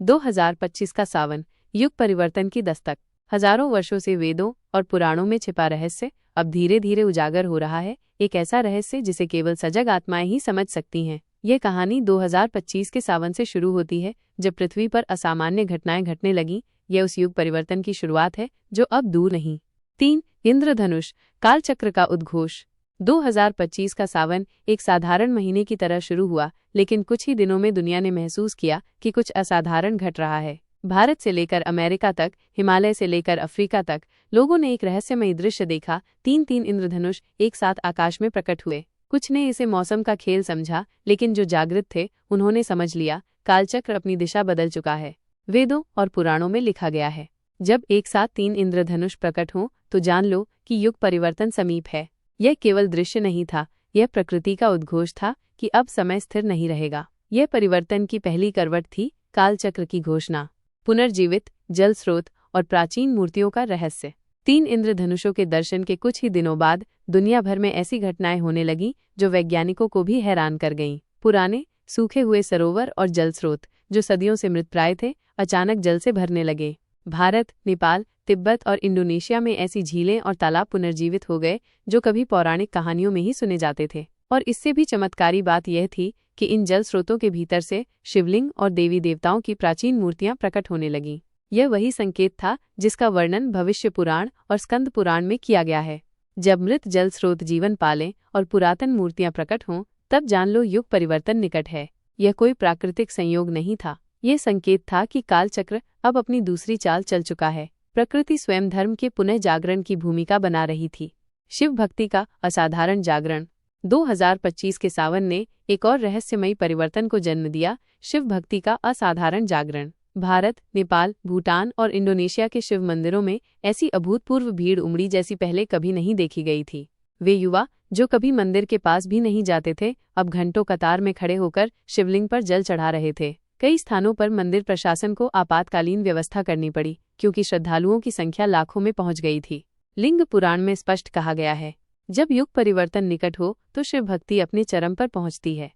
2025 का सावन, युग परिवर्तन की दस्तक। हजारों वर्षों से वेदों और पुराणों में छिपा रहस्य अब धीरे धीरे उजागर हो रहा है। एक ऐसा रहस्य जिसे केवल सजग आत्माएं ही समझ सकती हैं। यह कहानी 2025 के सावन से शुरू होती है, जब पृथ्वी पर असामान्य घटनाएं घटने लगीं। यह उस युग परिवर्तन की शुरुआत है जो अब दूर नहीं। 3. इंद्रधनुष, कालचक्र का उद्घोष। 2025 का सावन एक साधारण महीने की तरह शुरू हुआ, लेकिन कुछ ही दिनों में दुनिया ने महसूस किया कि कुछ असाधारण घट रहा है। भारत से लेकर अमेरिका तक, हिमालय से लेकर अफ्रीका तक, लोगों ने एक रहस्यमयी दृश्य देखा। 3 इंद्रधनुष एक साथ आकाश में प्रकट हुए। कुछ ने इसे मौसम का खेल समझा, लेकिन जो जागृत थे उन्होंने समझ लिया, कालचक्र अपनी दिशा बदल चुका है। वेदों और पुराणों में लिखा गया है, जब एक साथ 3 इंद्रधनुष प्रकट हों तो जान लो कि युग परिवर्तन समीप है। यह केवल दृश्य नहीं था, यह प्रकृति का उद्घोष था कि अब समय स्थिर नहीं रहेगा। यह परिवर्तन की पहली करवट थी, कालचक्र की घोषणा। पुनर्जीवित जल स्रोत और प्राचीन मूर्तियों का रहस्य। 3 इंद्रधनुषों के दर्शन के कुछ ही दिनों बाद दुनिया भर में ऐसी घटनाएं होने लगीं जो वैज्ञानिकों को भी हैरान कर गईं। पुराने सूखे हुए सरोवर और जल स्रोत जो सदियों से मृतप्राय थे, अचानक जल से भरने लगे। भारत, नेपाल, तिब्बत और इंडोनेशिया में ऐसी झीलें और तालाब पुनर्जीवित हो गए जो कभी पौराणिक कहानियों में ही सुने जाते थे। और इससे भी चमत्कारी बात यह थी कि इन जल स्रोतों के भीतर से शिवलिंग और देवी देवताओं की प्राचीन मूर्तियां प्रकट होने लगीं। यह वही संकेत था जिसका वर्णन भविष्य पुराण और स्कंद पुराण में किया गया है। जब मृत जल स्रोत जीवन पालें और पुरातन मूर्तियां प्रकट हों, तब जान लो युग परिवर्तन निकट है। यह कोई प्राकृतिक संयोग नहीं था, यह संकेत था कि कालचक्र अब अपनी दूसरी चाल चल चुका है। प्रकृति स्वयं धर्म के पुनः जागरण की भूमिका बना रही थी। शिव भक्ति का असाधारण जागरण। 2025 के सावन ने एक और रहस्यमयी परिवर्तन को जन्म दिया, शिव भक्ति का असाधारण जागरण। भारत, नेपाल, भूटान और इंडोनेशिया के शिव मंदिरों में ऐसी अभूतपूर्व भीड़ उमड़ी जैसी पहले कभी नहीं देखी गई थी। वे युवा जो कभी मंदिर के पास भी नहीं जाते थे, अब घंटों कतार में खड़े होकर शिवलिंग पर जल चढ़ा रहे थे। कई स्थानों पर मंदिर प्रशासन को आपातकालीन व्यवस्था करनी पड़ी, क्योंकि श्रद्धालुओं की संख्या लाखों में पहुंच गई थी। लिंग पुराण में स्पष्ट कहा गया है, जब युग परिवर्तन निकट हो तो शिव भक्ति अपने चरम पर पहुंचती है।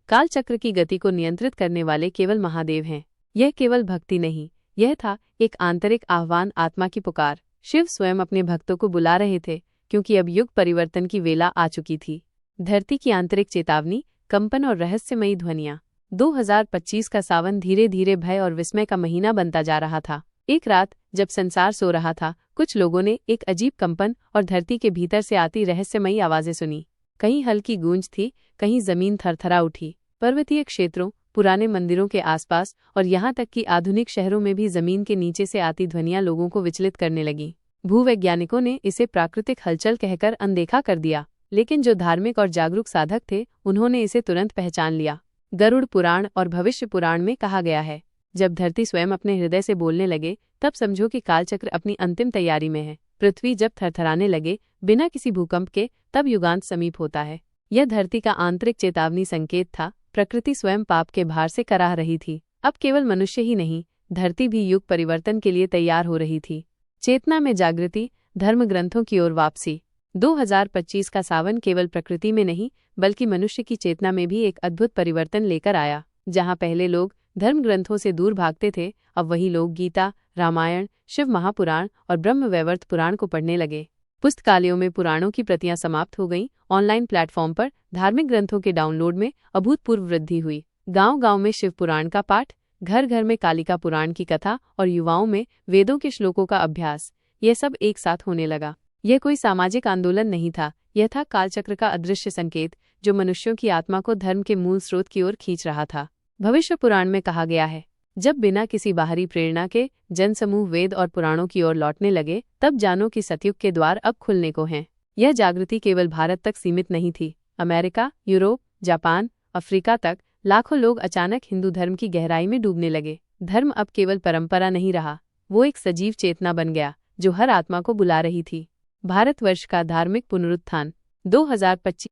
कालचक्र की गति को नियंत्रित करने वाले केवल महादेव हैं। यह केवल भक्ति नहीं, यह था एक आंतरिक आह्वान, आत्मा की पुकार। शिव स्वयं अपने भक्तों को बुला रहे थे, क्योंकि अब युग परिवर्तन की वेला आ चुकी थी। धरती की आंतरिक चेतावनी, कंपन और रहस्यमयी ध्वनियां। 2025 का सावन धीरे धीरे भय और विस्मय का महीना बनता जा रहा था। एक रात जब संसार सो रहा था, कुछ लोगों ने एक अजीब कंपन और धरती के भीतर से आती रहस्यमयी आवाजें सुनी। कहीं हल्की गूंज थी, कहीं जमीन थरथरा उठी। पर्वतीय क्षेत्रों, पुराने मंदिरों के आसपास और यहाँ तक कि आधुनिक शहरों में भी जमीन के नीचे से आती ध्वनियां लोगों को विचलित करने लगीं। भूवैज्ञानिकों ने इसे प्राकृतिक हलचल कहकर अनदेखा कर दिया, लेकिन जो धार्मिक और जागरूक साधक थे उन्होंने इसे तुरंत पहचान लिया। गरुड़ पुराण और भविष्य पुराण में कहा गया है, जब धरती स्वयं अपने हृदय से बोलने लगे, तब समझो कि कालचक्र अपनी अंतिम तैयारी में है। पृथ्वी जब थरथराने लगे बिना किसी भूकंप के, तब युगांत समीप होता है। यह धरती का आंतरिक चेतावनी संकेत था। प्रकृति स्वयं पाप के भार से कराह रही थी। अब केवल मनुष्य ही नहीं, धरती भी युग परिवर्तन के लिए तैयार हो रही थी। चेतना में जागृति, धर्म ग्रंथों की ओर वापसी। 2025 का सावन केवल प्रकृति में नहीं, बल्कि मनुष्य की चेतना में भी एक अद्भुत परिवर्तन लेकर आया। जहां पहले लोग धर्म ग्रंथों से दूर भागते थे, अब वही लोग गीता, रामायण, शिव महापुराण और ब्रह्म वैवर्त पुराण को पढ़ने लगे। पुस्तकालयों में पुराणों की प्रतियां समाप्त हो गईं। ऑनलाइन प्लेटफॉर्म पर धार्मिक ग्रंथों के डाउनलोड में अभूतपूर्व वृद्धि हुई। गांव-गांव में शिव पुराण का पाठ, घर घर में कालिका पुराण की कथा और युवाओं में वेदों के श्लोकों का अभ्यास, यह सब एक साथ होने लगा। यह कोई सामाजिक आंदोलन नहीं था, यह था कालचक्र का अदृश्य संकेत, जो मनुष्यों की आत्मा को धर्म के मूल स्रोत की ओर खींच रहा था। भविष्य पुराण में कहा गया है, जब बिना किसी बाहरी प्रेरणा के जनसमूह वेद और पुराणों की ओर लौटने लगे, तब जानो कि सतयुग के द्वार अब खुलने को हैं। यह जागृति केवल भारत तक सीमित नहीं थी। अमेरिका, यूरोप, जापान, अफ्रीका तक लाखों लोग अचानक हिंदू धर्म की गहराई में डूबने लगे। धर्म अब केवल परंपरा नहीं रहा, वो एक सजीव चेतना बन गया जो हर आत्मा को बुला रही थी। भारतवर्ष का धार्मिक पुनरुत्थान। 2025